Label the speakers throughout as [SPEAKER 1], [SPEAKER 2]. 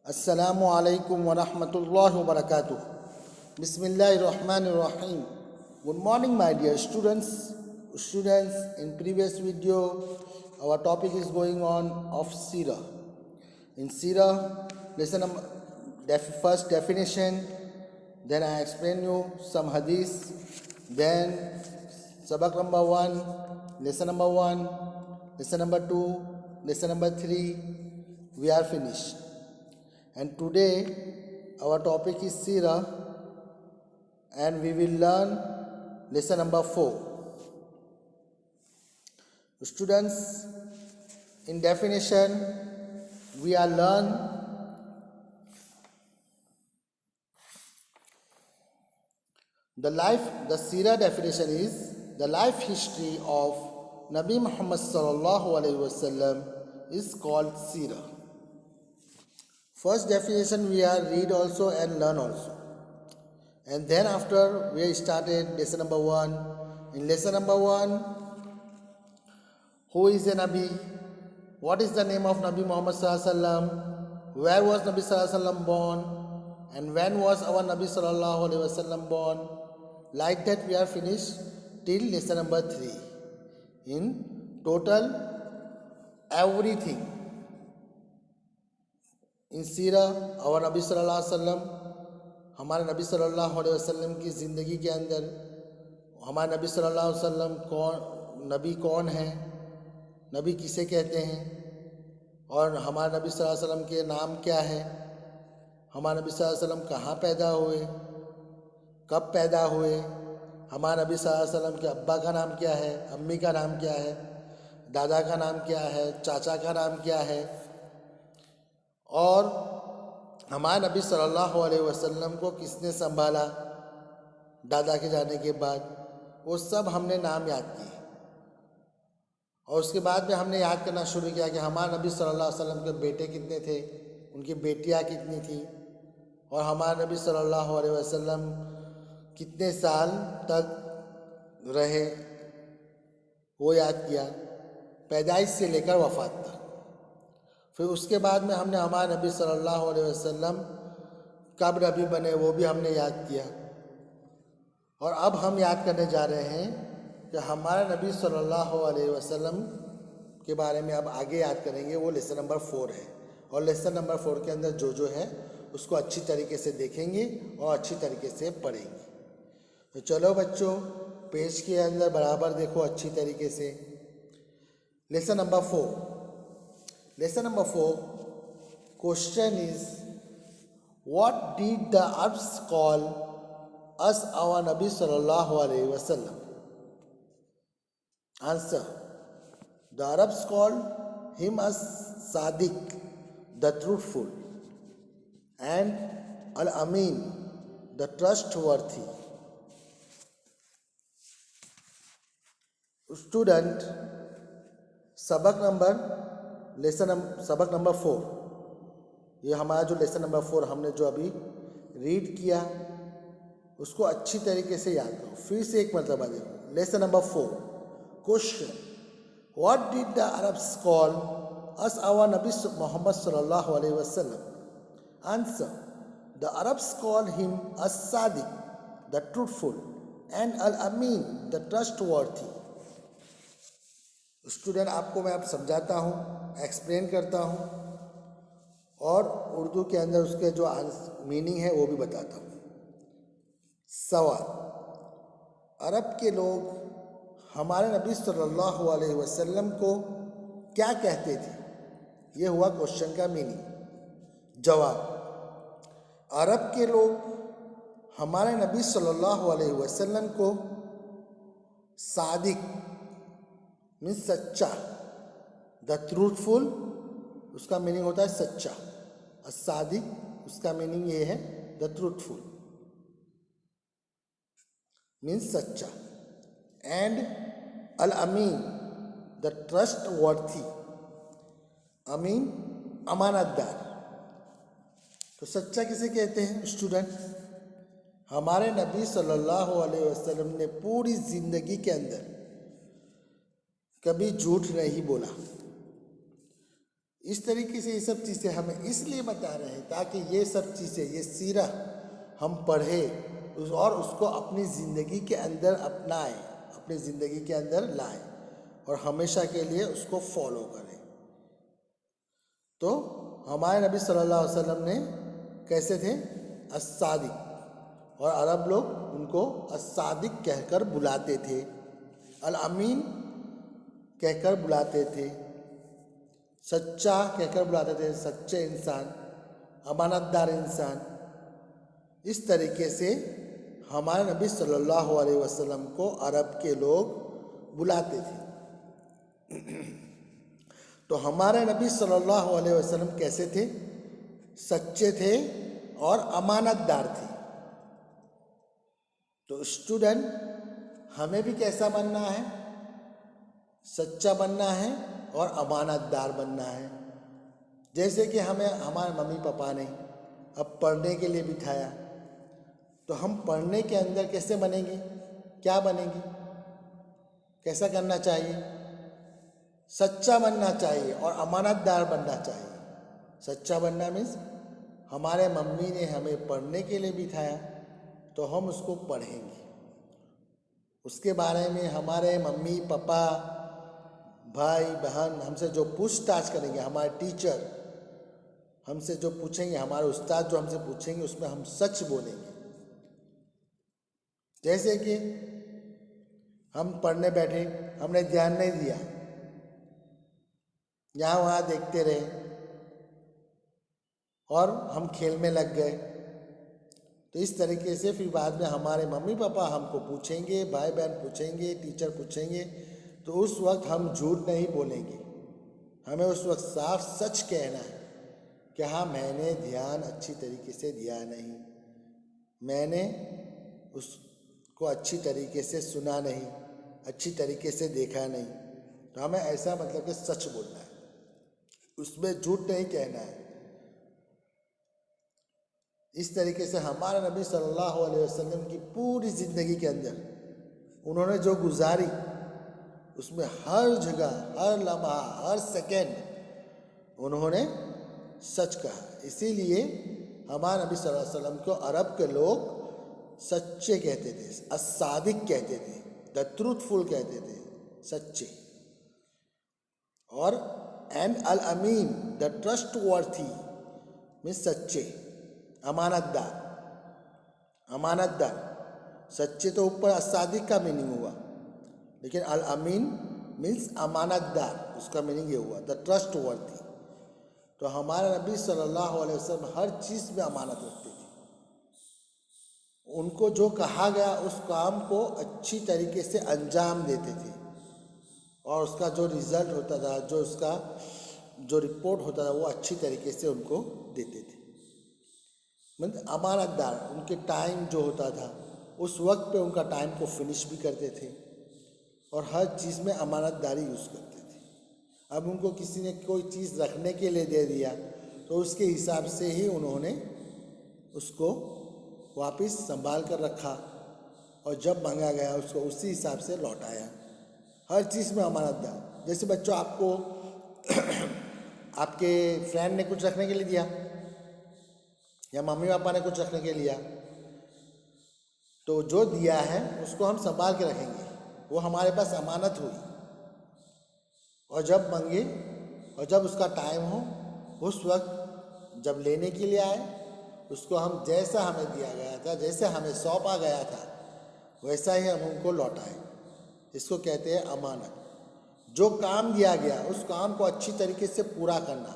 [SPEAKER 1] अस्सलामु अलैकुम वरहमतुल्लाहि वबरकातुह। बिस्मिल्लाहिर्रहमानिर्रहीम। Good morning, my dear students. In previous video, our topic is going on of Sirah. In Sirah, lesson number first definition. Then I explain you some hadith. Then sabak number 1, lesson number 1, lesson number 2, lesson number 3. We are finished. And today our topic is Sirah, and we will learn lesson number 4. Students, in definition, we are learn the Sirah definition is the life history of Nabi Muhammad sallallahu alaihi wasallam is called Sirah. First definition we are read also and learn also. And then after we started lesson number 1. In lesson number 1, who is a Nabi? What is the name of Nabi Muhammad sallallahu alaihi wasallam? Where was Nabi sallallahu alaihi wasallam born? And when was our Nabi sallallahu alaihi wasallam born? Like that we are finished till lesson number 3. In total, everything. इन सीरा और नबी सल्लल्लाहु अलैहि वसल्लम, हमारे नबी सल्लल्लाहु अलैहि वसल्लम की ज़िंदगी के अंदर हमारे नबी सल्लल्लाहु अलैहि वसल्लम नबी कौन है, नबी किसे कहते हैं, और हमारे नबी सल्लल्लाहु अलैहि वसल्लम के नाम क्या है, हमारे नबी सल्लल्लाहु अलैहि वसल्लम कहाँ पैदा हुए, कब पैदा हुए, हमारे नबी सल्लल्लाहु अलैहि वसल्लम के अब्बा का नाम क्या है, अम्मी का नाम क्या है, दादा का नाम क्या है, चाचा का नाम क्या है, और हमारे नबी सल्लल्लाहु अलैहि वसल्लम को किसने संभाला दादा के जाने के बाद, वो सब हमने नाम याद किए। और उसके बाद में हमने याद करना शुरू किया कि हमारे नबी सल्लल्लाहु अलैहि वसल्लम के बेटे कितने थे, उनकी बेटियां कितनी थी, और हमारे नबी सल्लल्लाहु अलैहि वसल्लम कितने साल तक रहे, वो याद किया, पैदाइश से लेकर वफ़ात तक। फिर उसके बाद में हमने हमारे नबी सल्लल्लाहु अलैहि वसल्लम कब नबी बने वो भी हमने याद किया। और अब हम याद करने जा रहे हैं कि हमारे नबी सल्लल्लाहु अलैहि वसल्लम के बारे में अब आगे याद करेंगे, वो लेसन नंबर 4 है। और लेसन नंबर 4 के अंदर जो है उसको अच्छी तरीके से देखेंगे और अच्छी तरीके से पढ़ेंगे। तो चलो बच्चों, पेज के अंदर बराबर देखो अच्छी तरीके से। Lesson number 4। Lesson number 4, question is, what did the Arabs call us our Nabi sallallahu alaihi wasallam? Answer, the Arabs called him as Sadiq, the truthful, and Al-Amin, the trustworthy. Student, सबक number 4, ये हमारा जो lesson number 4 हमने जो अभी read किया उसको अच्छी तरीके से याद करो। फिर से एक मरतबा देखो। Lesson number 4, question, what did the Arabs call us our नबी मोहम्मद सल्लल्लाहु अलैहि वसल्लम? Answer, the Arabs call him as सादिक, द ट्रूथफुल, एंड अल अमीन, द ट्रस्टवर्थी। स्टूडेंट, आपको मैं अब समझाता हूँ, एक्सप्लेन करता हूँ, और उर्दू के अंदर उसके जो मीनिंग है वो भी बताता हूँ। सवाल, अरब के लोग हमारे नबी सल्लल्लाहु अलैहि वसल्लम को क्या कहते थे? ये हुआ क्वेश्चन का मीनिंग। जवाब, अरब के लोग हमारे नबी सल्लल्लाहु अलैहि वसल्लम को सादिक मीन्स सच्चा, द ट्रूथफुल उसका मीनिंग होता है सच्चा, और सादिक उसका मीनिंग ये है द ट्रूथफुल मीन्स सच्चा, एंड अल अमीन द ट्रस्टवर्थी, अमीन अमानतदार। तो सच्चा किसे कहते हैं स्टूडेंट? हमारे नबी सल्लल्लाहु अलैहि वसल्लम ने पूरी ज़िंदगी के अंदर कभी झूठ नहीं बोला। इस तरीके से ये सब चीज़ें हमें इसलिए बता रहे हैं ताकि ये सब चीज़ें, ये सीरा हम पढ़ें और उसको अपनी ज़िंदगी के अंदर अपनाएं, अपनी ज़िंदगी के अंदर लाएं और हमेशा के लिए उसको फॉलो करें। तो हमारे नबी सल्लल्लाहु अलैहि वसल्लम ने कैसे थे? अस्सादिक, और अरब लोग उनको अस्सादिक कहकर बुलाते थे, अल अमीन कहकर बुलाते थे, सच्चा कहकर बुलाते थे, सच्चे इंसान, अमानतदार इंसान। इस तरीके से हमारे नबी सल्लल्लाहु अलैहि वसल्लम को अरब के लोग बुलाते थे। तो हमारे नबी सल्लल्लाहु अलैहि वसल्लम कैसे थे? सच्चे थे और अमानतदार थे। तो स्टूडेंट, हमें भी कैसा बनना है? सच्चा बनना है और अमानतदार बनना है। जैसे कि हमें हमारे मम्मी पापा ने अब पढ़ने के लिए बिठाया, तो हम पढ़ने के अंदर कैसे बनेंगे? क्या बनेंगे? कैसा करना चाहिए? सच्चा बनना चाहिए और अमानतदार बनना चाहिए। सच्चा बनना मीन्स हमारे मम्मी ने हमें पढ़ने के लिए बिठाया तो हम उसको पढ़ेंगे। उसके बारे में हमारे मम्मी पापा, भाई बहन हमसे जो पूछताछ करेंगे, हमारे टीचर हमसे जो पूछेंगे, हमारे उस्ताद जो हमसे पूछेंगे, उसमें हम सच बोलेंगे। जैसे कि हम पढ़ने बैठे, हमने ध्यान नहीं दिया, यहाँ वहाँ देखते रहे और हम खेल में लग गए, तो इस तरीके से फिर बाद में हमारे मम्मी पापा हमको पूछेंगे, भाई बहन पूछेंगे, टीचर पूछेंगे, तो उस वक्त हम झूठ नहीं बोलेंगे। हमें उस वक्त साफ सच कहना है कि हाँ, मैंने ध्यान अच्छी तरीके से दिया नहीं, मैंने उसको अच्छी तरीके से सुना नहीं, अच्छी तरीके से देखा नहीं। तो हमें ऐसा मतलब कि सच बोलना है, उसमें झूठ नहीं कहना है। इस तरीके से हमारे नबी सल्लल्लाहु अलैहि वसल्लम की पूरी ज़िंदगी के अंदर उन्होंने जो गुजारी, उसमें हर जगह, हर लम्हा, हर सेकंड उन्होंने सच कहा। इसीलिए हमारे नबी सल्लल्लाहु अलैहि वसल्लम को अरब के लोग सच्चे कहते थे, अस्सादिक कहते थे, द ट्रूथफुल कहते थे, सच्चे। और एंड अल अमीन, द ट्रस्टवर्थी मीन्स सच्चे, अमानतदार। अमानतदार, सच्चे तो ऊपर अस्सादिक का मीनिंग हुआ, लेकिन अल अमीन मीन्स अमानतदार, उसका मीनिंग ये हुआ द ट्रस्टवर्थी। तो हमारे नबी सल्लल्लाहु अलैहि वसल्लम हर चीज़ में अमानत रखते थे। उनको जो कहा गया उस काम को अच्छी तरीके से अंजाम देते थे, और उसका जो रिज़ल्ट होता था, जो उसका जो रिपोर्ट होता था, वो अच्छी तरीके से उनको देते थे। मतलब अमानतदार, उनके टाइम जो होता था उस वक्त पे उनका टाइम को फिनिश भी करते थे और हर चीज़ में अमानतदारी यूज़ करते थे। अब उनको किसी ने कोई चीज़ रखने के लिए दे दिया तो उसके हिसाब से ही उन्होंने उसको वापस संभाल कर रखा और जब मांगा गया उसको उसी हिसाब से लौटाया। हर चीज़ में अमानतदार। जैसे बच्चों, आपको आपके फ्रेंड ने कुछ रखने के लिए दिया या मम्मी पापा ने कुछ रखने के लिया, तो जो दिया है उसको हम संभाल के रखेंगे, वो हमारे पास अमानत हुई। और जब मांगे और जब उसका टाइम हो, उस वक्त जब लेने के लिए आए, उसको हम जैसा हमें दिया गया था, जैसे हमें सौंपा गया था, वैसा ही हम उनको लौटाएं। इसको कहते हैं अमानत। जो काम दिया गया उस काम को अच्छी तरीके से पूरा करना,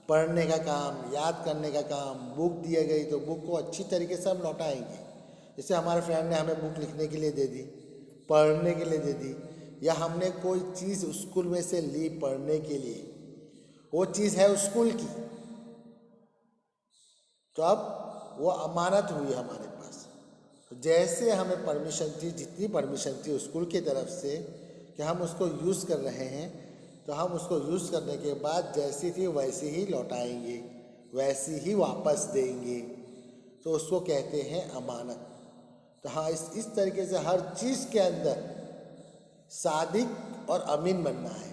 [SPEAKER 1] पढ़ने का काम, याद करने का काम, बुक दिए गई तो बुक को अच्छी तरीके से हम लौटाएंगे। जैसे हमारे फ्रेंड ने हमें बुक लिखने के लिए दे दी, पढ़ने के लिए दे दी, या हमने कोई चीज़ स्कूल में से ली पढ़ने के लिए, वो चीज़ है स्कूल की, तो अब वो अमानत हुई हमारे पास। तो जैसे हमें परमिशन थी, जितनी परमिशन थी स्कूल की तरफ से कि हम उसको यूज़ कर रहे हैं, तो हम उसको यूज़ करने के बाद जैसी थी वैसी ही लौटाएंगे, वैसी ही वापस देंगे। तो उसको कहते हैं अमानत। तो हाँ, इस तरीके से हर चीज़ के अंदर सादिक और अमीन बनना है।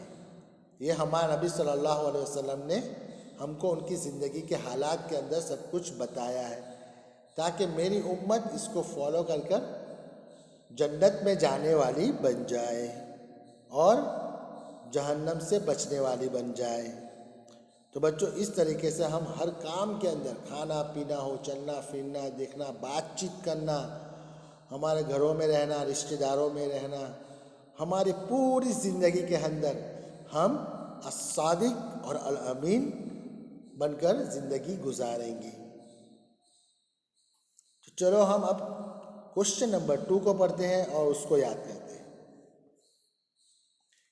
[SPEAKER 1] ये हमारे नबी सल्लल्लाहु अलैहि वसल्लम ने हमको उनकी ज़िंदगी के हालात के अंदर सब कुछ बताया है, ताकि मेरी उम्मत इसको फॉलो कर कर जन्नत में जाने वाली बन जाए और जहन्नम से बचने वाली बन जाए। तो बच्चों, इस तरीके से हम हर काम के अंदर, खाना पीना हो, चलना फिरना, देखना, बातचीत करना, हमारे घरों में रहना, रिश्तेदारों में रहना, हमारी पूरी ज़िंदगी के अंदर हम अस्सादिक और अल अमीन बनकर ज़िंदगी गुजारेंगे। तो चलो हम अब क्वेश्चन नंबर 2 को पढ़ते हैं और उसको याद करते हैं।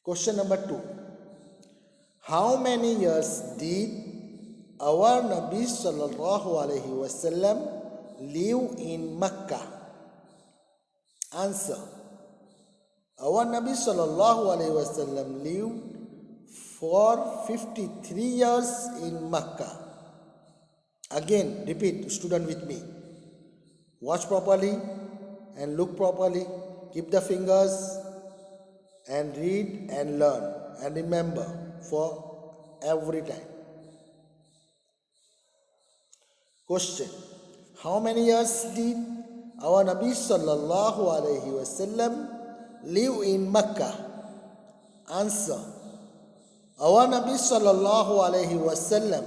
[SPEAKER 1] Question number 2, how many years did our नबी सल्लल्लाहु अलैहि वसल्लम live in Mecca? Answer, our नबी सल्लल्लाहु अलैहि वसल्लम live for 53 years in Makkah. Again, repeat, student with me. Watch properly and look properly. Keep the fingers and read and learn and remember for every time. Question, how many years did our Nabi sallallahu alaihi wasallam live in Makkah? Answer, our Nabi sallallahu alaihi wasallam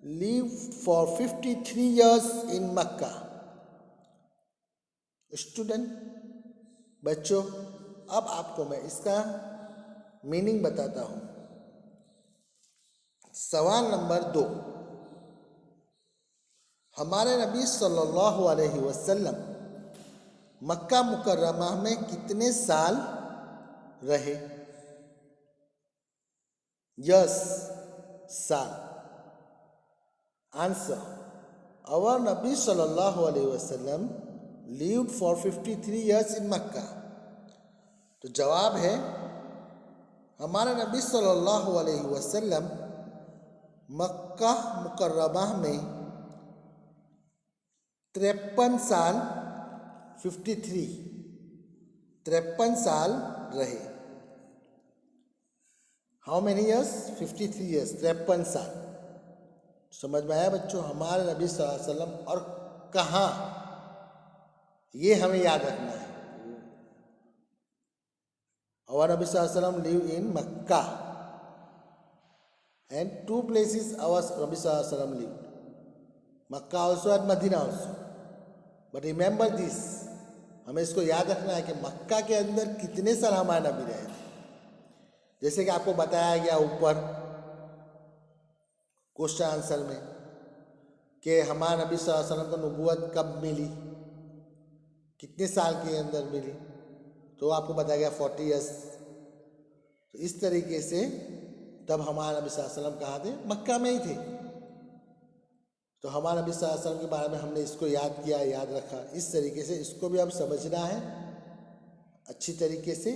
[SPEAKER 1] lived for 53 years in Makkah. Student, बच्चों, अब आपको मैं इसका meaning बताता हूँ। सवाल number 2, हमारे नबी सल्लल्लाहु अलैहि वसल्लम मक्का मुकर्रमा में कितने साल रहे? यस, साल। आंसर, आवर नबी सल्लल्लाहु अलैहि वसल्लम lived for 53 years in मक्का। तो जवाब है, हमारे नबी सल्लल्लाहु अलैहि वसल्लम मक्का मुकर्रमा में 53 साल 53 साल रहे। How many years? 53 ईयर्स, 53 साल। समझ में आया बच्चों? हमारे नबी सल्लल्लाहु अलैहि वसल्लम और कहाँ, ये हमें याद रखना है। Our Nabi Sallallahu Alaihi Wasallam live in Makkah and 2 places our Nabi Sallallahu Alaihi Wasallam lived, Makkah also and Medina also. But remember this, हमें इसको याद रखना है कि मक्का के अंदर कितने साल हमारे नबी रहे थे। जैसे कि आपको बताया गया ऊपर क्वेश्चन आंसर में कि हमारे नबी सल्लल्लाहु अलैहि वसल्लम को नबूवत कब मिली, कितने साल के अंदर मिली, तो आपको बताया गया 40 ईयर्स। तो इस तरीके से तब हमारे नबी सल्लल्लाहु अलैहि वसल्लम कहाँ थे? मक्का में ही थे। तो हमारे नबी सल्लल्लाहु अलैहि वसल्लम के बारे में हमने इसको याद किया, याद रखा। इस तरीके से इसको भी अब समझना है अच्छी तरीके से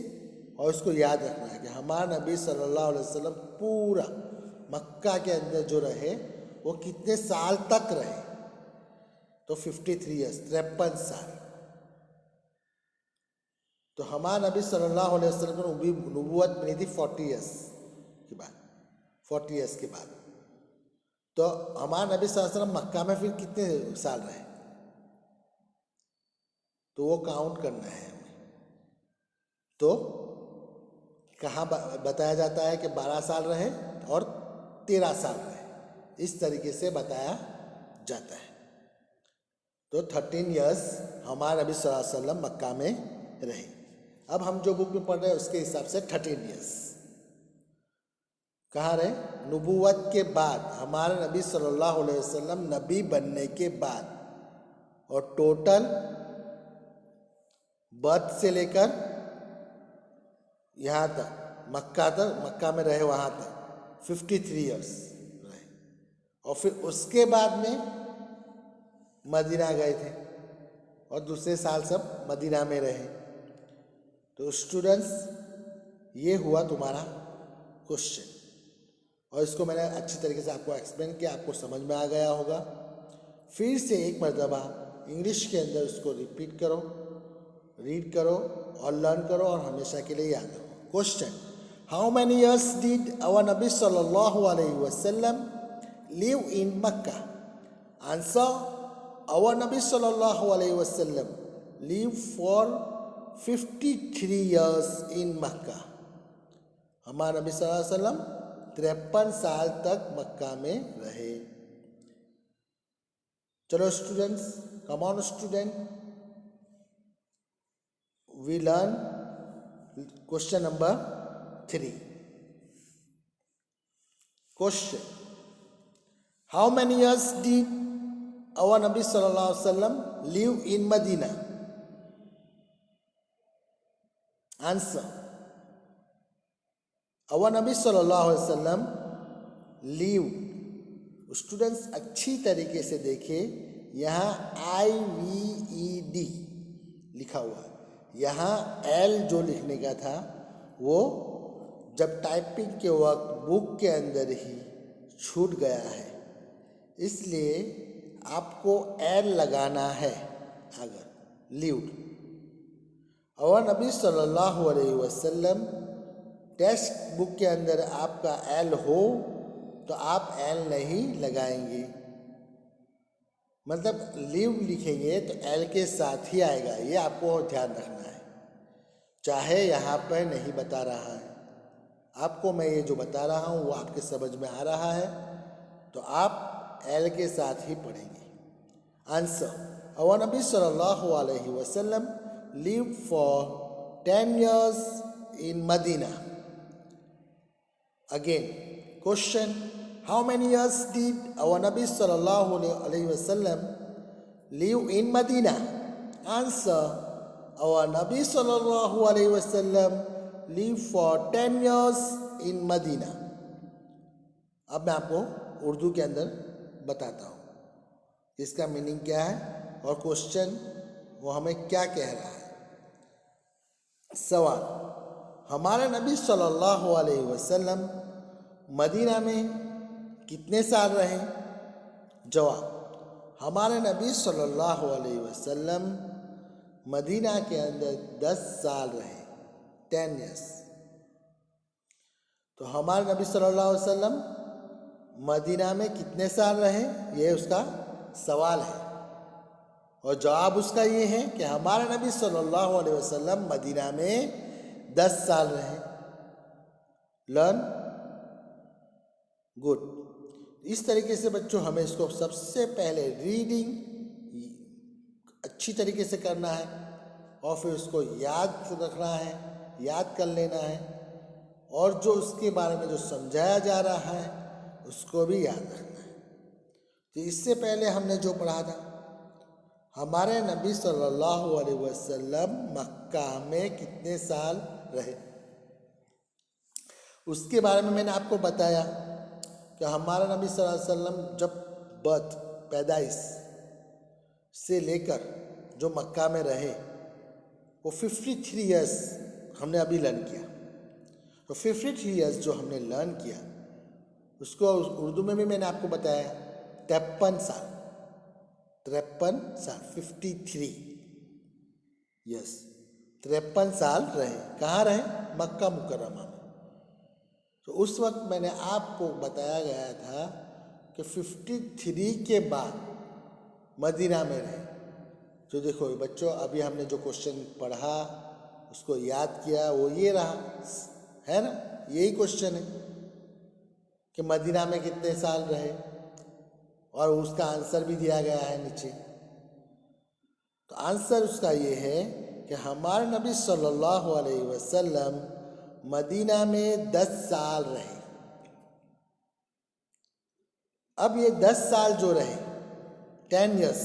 [SPEAKER 1] और इसको याद रखना है कि हमारे नबी सल्लल्लाहु अलैहि वसल्लम पूरा मक्का के अंदर जो रहे वो कितने साल तक रहे? तो 53 ईयर्स, 53 साल। तो हमारे नबी सल्लल्लाहु अलैहि वसल्लम को नबूवत मिली थी 40 ईयर्स के बाद, 40 ईयर्स के बाद। तो हमारे नबी सल्लल्लाहु अलैहि वसल्लम मक्का में फिर कितने साल रहे? तो वो काउंट करना है हमें। तो कहाँ बताया जाता है कि 12 साल रहे और 13 साल रहे, इस तरीके से बताया जाता है। तो 13 ईयर्स हमारे नबी सल्लल्लाहु अलैहि वसल्लम मक्का में रहे। अब हम जो बुक में पढ़ रहे हैं उसके हिसाब से 13 ईयर्स कहाँ रहे? नबूवत के बाद, हमारे नबी सल्लल्लाहु अलैहि वसल्लम नबी बनने के बाद, और टोटल बर्थ से लेकर यहाँ तक मक्का में रहे, वहाँ तक 53 ईयर्स रहे। और फिर उसके बाद में मदीना गए थे और दूसरे साल सब मदीना में रहे। तो स्टूडेंट्स, ये हुआ तुम्हारा क्वेश्चन और इसको मैंने अच्छी तरीके से आपको एक्सप्लेन किया, आपको समझ में आ गया होगा। फिर से एक मरतबा इंग्लिश के अंदर उसको रिपीट करो, रीड करो और लर्न करो और हमेशा के लिए याद रखो। Question, How many years did our Nabi sallallahu alaihi wasallam live in Mecca? Answer: our Nabi sallallahu alaihi wasallam lived for 53 years in Mecca. हमारे नबी सल्लल्लाहु अलैहि वसल्लम 53 साल तक मक्का में रहे. चलो students, come on student, we learn question number 3. Question: how many years did our Nabi sallallahu alaihi wasallam live in Medina? Answer: our Nabi sallallahu alaihi wasallam lived. Students अच्छी तरीके से देखिए, यहाँ IVED लिखा हुआ है. यहाँ L जो लिखने का था वो जब टाइपिंग के वक्त बुक के अंदर ही छूट गया है, इसलिए आपको L लगाना है. अगर लिव्ड, और नबी सल्लल्लाहु अलैहि वसल्लम टेक्स्ट बुक के अंदर आपका L हो तो आप L नहीं लगाएंगे. मतलब लिव लिखेंगे तो L के साथ ही आएगा. ये आपको ध्यान रखना है. चाहे यहाँ पर नहीं बता रहा है, आपको मैं ये जो बता रहा हूँ वो आपके समझ में आ रहा है तो आप L के साथ ही पढ़ेंगे. Answer: our Nabi sallallahu alaihi wasallam lived for 10 years in Medina. Again, question: how many years did our Nabi sallallahu alaihi wasallam live in Medina? Answer: our Nabi sallallahu alaihi wasallam lived for 10 years in Medina. अब मैं आपको उर्दू के अंदर बताता हूँ इसका meaning क्या है और क्वेश्चन वो हमें क्या कह रहा है. सवाल: हमारे नबी सल्लल्लाहु अलैहि वसल्लम मदीना में कितने साल रहे? जवाब: हमारे नबी सल्लल्लाहु अलैहि वसल्लम मदीना के अंदर 10 साल रहे, 10 years. तो हमारे नबी सल्लल्लाहु अलैहि वसल्लम मदीना में कितने साल रहे, ये उसका सवाल है. और जवाब उसका ये है कि हमारे नबी सल्लल्लाहु अलैहि वसल्लम मदीना में 10 साल रहे. Learn good. इस तरीके से बच्चों हमें इसको सबसे पहले रीडिंग अच्छी तरीके से करना है और फिर उसको याद रखना है, याद कर लेना है, और जो उसके बारे में जो समझाया जा रहा है उसको भी याद रखना है. तो इससे पहले हमने जो पढ़ा था, हमारे नबी सल्लल्लाहु अलैहि वसल्लम मक्का में कितने साल रहे, उसके बारे में मैंने आपको बताया कि हमारा नबी सल्लल्लाहु अलैहि वसल्लम जब बर्थ पैदाइश से लेकर जो मक्का में रहे वो 53 ईयर्स हमने अभी लर्न किया. तो 53 ईयर्स जो हमने लर्न किया उसको उर्दू में भी मैंने आपको बताया 53 साल, 53 ईयर्स, 53 साल रहे. कहाँ रहे? मक्का मुकर्रमा में. तो उस वक्त मैंने आपको बताया गया था कि 53 के बाद मदीना में रहे. तो देखो बच्चों, अभी हमने जो क्वेश्चन पढ़ा उसको याद किया, वो ये रहा है ना, यही क्वेश्चन है कि मदीना में कितने साल रहे और उसका आंसर भी दिया गया है नीचे. तो आंसर उसका ये है कि हमारे नबी सल्लल्लाहु अलैहि वसल्लम मदीना में 10 साल रहे. अब ये 10 साल जो रहे, 10 years,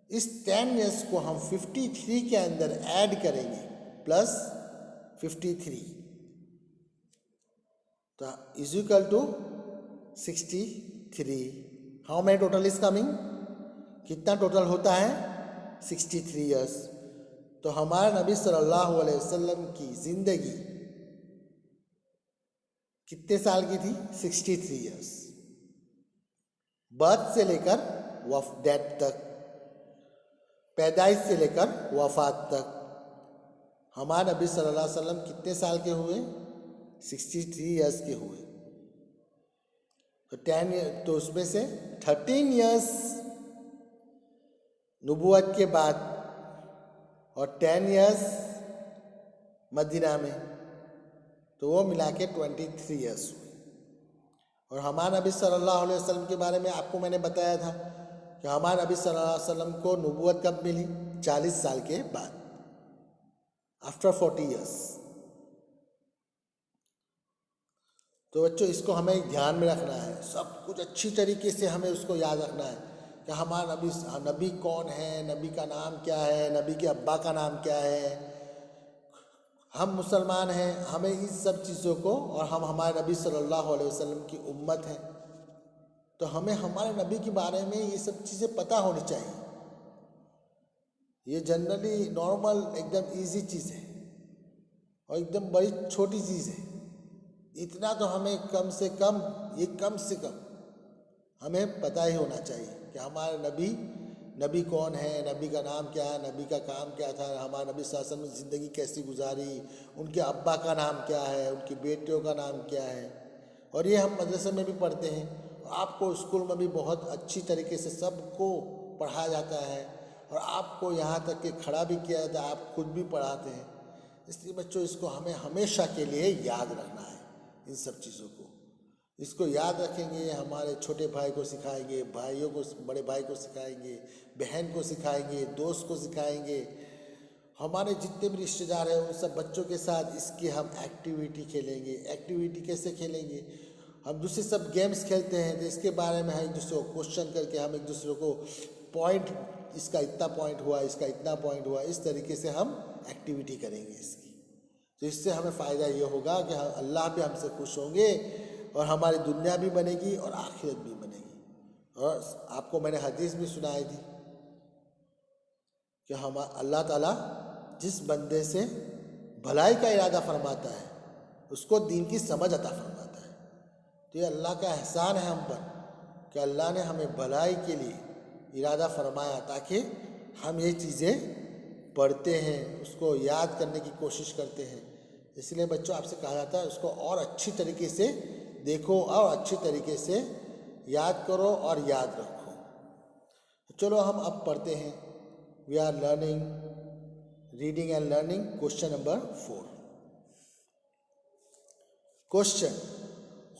[SPEAKER 1] इस 10 years को हम 53 के अंदर ऐड करेंगे, प्लस 53, तो is equal to 63. How many total is coming? कितना टोटल होता है? 63 years. तो हमारे नबी सल्लल्लाहु अलैहि वसल्लम की जिंदगी कितने साल की थी? 63 years. बर्थ से लेकर डेथ तक, पैदाइश से लेकर वफात तक हमारे नबी सल्लल्लाहु अलैहि वसल्लम कितने साल के हुए? 63 ईयर्स के हुए। तो 10 तो उसमें से 13 ईयर्स नबूवत के बाद और 10 ईयर्स मदीना में, तो वो मिला के 23 ईयर्स हुए। और हमारे नबी सल्लल्लाहु अलैहि वसल्लम के बारे में आपको मैंने बताया था कि हमारे नबी सल्लल्लाहु अलैहि वसल्लम को नबूवत कब मिली? 40 साल के बाद, आफ्टर 40 ईयर्स। तो बच्चों इसको हमें ध्यान में रखना है, सब कुछ अच्छी तरीके से हमें उसको याद रखना है कि हमारा नबी कौन है, नबी का नाम क्या है, नबी के अब्बा का नाम क्या है। हम मुसलमान हैं, हमें इस सब चीज़ों को, और हम हमारे नबी सल्लल्लाहु अलैहि वसल्लम की उम्मत हैं, तो हमें हमारे नबी के बारे में ये सब चीज़ें पता होनी चाहिए। ये जनरली नॉर्मल एकदम इजी चीज़ है और एकदम बड़ी छोटी चीज़ है। इतना तो हमें कम से कम हमें पता ही होना चाहिए कि हमारे नबी कौन है, नबी का नाम क्या है, नबी का काम क्या था, हमारे नबी सल्लल्लाहु अलैहि वसल्लम ने ज़िंदगी कैसी गुजारी, उनके अब्बा का नाम क्या है, उनकी बेटियों का नाम क्या है। और ये हम मदरसे में भी पढ़ते हैं, आपको स्कूल में भी बहुत अच्छी तरीके से सबको पढ़ाया जाता है, और आपको यहाँ तक कि खड़ा भी किया जाता है, आप खुद भी पढ़ाते हैं। इसलिए बच्चों इसको हमें हमेशा के लिए याद रखना है, इन सब चीज़ों को। इसको याद रखेंगे, हमारे छोटे भाई को सिखाएंगे, भाइयों को, बड़े भाई को सिखाएंगे, बहन को सिखाएंगे, दोस्त को सिखाएंगे, हमारे जितने भी रिश्तेदार हैं उन सब बच्चों के साथ इसकी हम एक्टिविटी खेलेंगे। एक्टिविटी कैसे खेलेंगे? हम दूसरे सब गेम्स खेलते हैं तो इसके बारे में हम एक दूसरे को क्वेश्चन करके हम एक दूसरे को पॉइंट, इसका इतना पॉइंट हुआ, इसका इतना पॉइंट हुआ, इस तरीके से हम एक्टिविटी करेंगे इसकी। तो इससे हमें फ़ायदा ये होगा कि अल्लाह भी हमसे खुश होंगे और हमारी दुनिया भी बनेगी और आखिरत भी बनेगी। और आपको मैंने हदीस भी सुनाई थी कि हम अल्लाह ताला जिस बंदे से भलाई का इरादा फरमाता है उसको दीन की समझ अता फरमाता है। तो ये अल्लाह का एहसान है हम पर कि अल्लाह ने हमें भलाई के लिए इरादा फरमाया, ताकि हम ये चीज़ें पढ़ते हैं, उसको याद करने की कोशिश करते हैं। इसलिए बच्चों आपसे कहा जाता है उसको और अच्छी तरीके से देखो और अच्छी तरीके से याद करो और याद रखो। चलो हम अब पढ़ते हैं। We are learning, reading and learning, question number 4। Question,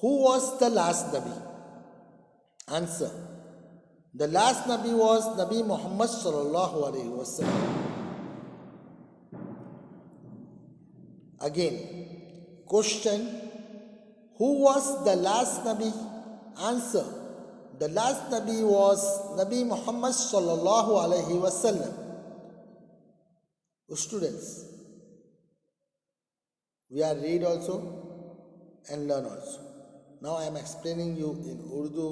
[SPEAKER 1] who was the last नबी? आंसर, द लास्ट नबी वॉज नबी मोहम्मद सल्लल्लाहु अलैहि वसल्लम। Again, question, who was the last Nabi? Answer, the last Nabi was Nabi Muhammad sallallahu alaihi wasallam. Students, we are read also and learn also. Now I am explaining you in Urdu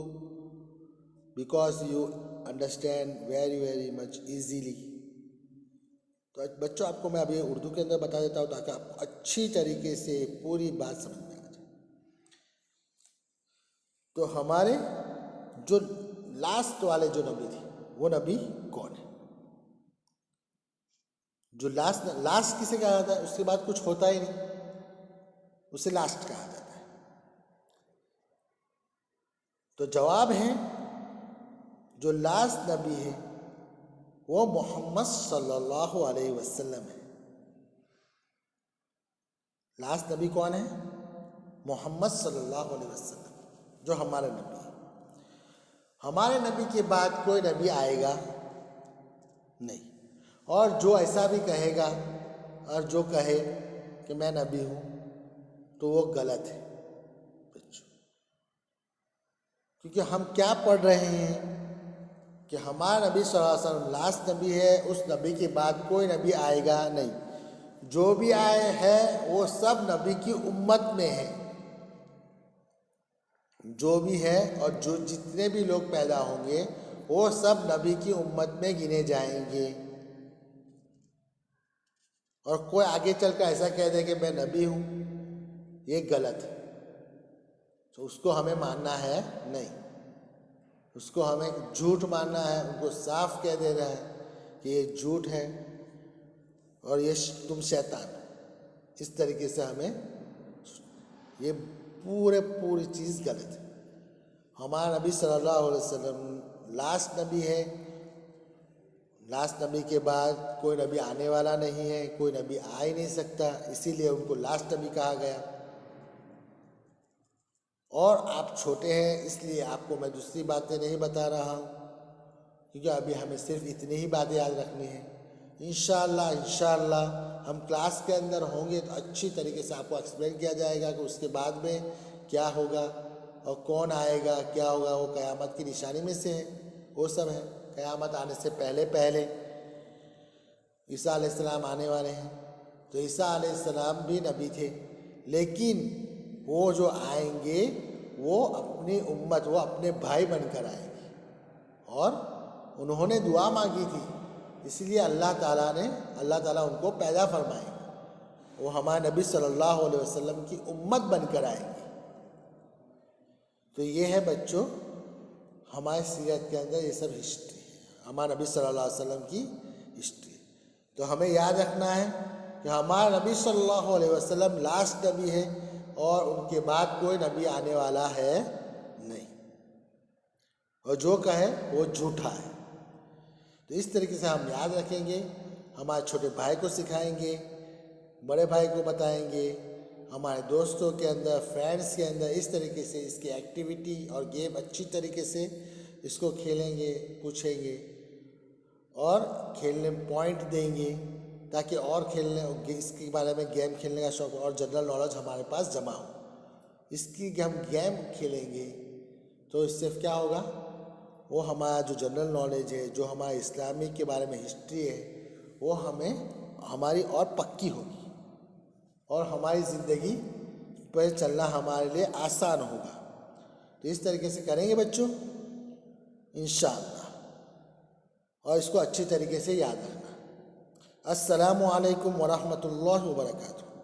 [SPEAKER 1] because you understand very much easily. तो बच्चों आपको मैं अभी उर्दू के अंदर बता देता हूँ ताकि आपको अच्छी तरीके से पूरी बात समझ में आ जाए। तो हमारे जो लास्ट वाले जो नबी थे वो नबी कौन है? जो लास्ट किसे कहा जाता है? उसके बाद कुछ होता ही नहीं, उसे लास्ट कहा जाता है। तो जवाब है जो लास्ट नबी है वो मोहम्मद सल्लल्लाहु अलैहि वसल्लम है। लास्ट नबी कौन है? मोहम्मद सल्लल्लाहु अलैहि वसल्लम, जो हमारे नबी है। हमारे नबी के बाद कोई नबी आएगा नहीं, और जो ऐसा भी कहेगा और जो कहे कि मैं नबी हूँ तो वो गलत है बच्चों। क्योंकि हम क्या पढ़ रहे हैं कि हमारा नबी सल्लल्लाहु अलैहि वसल्लम लास्ट नबी है, उस नबी के बाद कोई नबी आएगा नहीं। जो भी आए हैं वो सब नबी की उम्मत में है, जो भी है और जो जितने भी लोग पैदा होंगे वो सब नबी की उम्मत में गिने जाएंगे। और कोई आगे चलकर ऐसा कह दे कि मैं नबी हूँ, ये गलत है। तो उसको हमें मानना है नहीं, उसको हमें झूठ मानना है। उनको साफ कह दे रहा है कि ये झूठ है और ये तुम शैतान, इस तरीके से हमें ये पूरी चीज़ गलत है। हमारा नबी सल्लल्लाहु अलैहि वसल्लम लास्ट नबी है। लास्ट नबी के बाद कोई नबी आने वाला नहीं है, कोई नबी आ ही नहीं सकता, इसीलिए उनको लास्ट नबी कहा गया। और आप छोटे हैं इसलिए आपको मैं दूसरी बातें नहीं बता रहा हूँ, क्योंकि अभी हमें सिर्फ इतनी ही बातें याद रखनी है। इंशाअल्लाह हम क्लास के अंदर होंगे तो अच्छी तरीके से आपको एक्सप्लेन किया जाएगा कि उसके बाद में क्या होगा और कौन आएगा, क्या होगा। वो क़यामत की निशानी में से है, वो सब है। क़यामत आने से पहले ईसा अलैहिस्सलाम आने वाले हैं। तो ईसा अलैहिस्सलाम भी नबी थे, लेकिन वो जो आएंगे वो अपनी उम्मत, वो अपने भाई बनकर आएंगे। और उन्होंने दुआ मांगी थी, इसलिए अल्लाह ताला उनको पैदा फरमाएंगे। वो हमारे नबी सल्लल्लाहु अलैहि वसल्लम की उम्मत बनकर आएंगे। तो ये है बच्चों हमारे सीरत के अंदर ये सब हिस्ट्री है, हमारे नबी सल्लल्लाहु अलैहि वसल्लम की हिस्ट्री। तो हमें याद रखना है कि हमारा नबी सल्लल्लाहु अलैहि वसल्लम लास्ट नबी है और उनके बाद कोई नबी आने वाला है नहीं, और जो कहे वो झूठा है। तो इस तरीके से हम याद रखेंगे, हमारे छोटे भाई को सिखाएंगे, बड़े भाई को बताएंगे, हमारे दोस्तों के अंदर, फ्रेंड्स के अंदर इस तरीके से इसकी एक्टिविटी और गेम अच्छी तरीके से इसको खेलेंगे, पूछेंगे और खेलने में पॉइंट देंगे, ताकि और खेलने इसके बारे में गेम खेलने का शौक़ और जनरल नॉलेज हमारे पास जमा हो। इसकी हम गेम खेलेंगे तो इससे क्या होगा, वो हमारा जो जनरल नॉलेज है, जो हमारा इस्लामिक के बारे में हिस्ट्री है, वो हमारी और पक्की होगी और हमारी ज़िंदगी पर चलना हमारे लिए आसान होगा। तो इस तरीके से करेंगे बच्चों इंशाअल्लाह, और इसको अच्छी तरीके से याद रखना। अस्सलामु अलैकुम वरहमतुल्लाहि वबरकातुहू।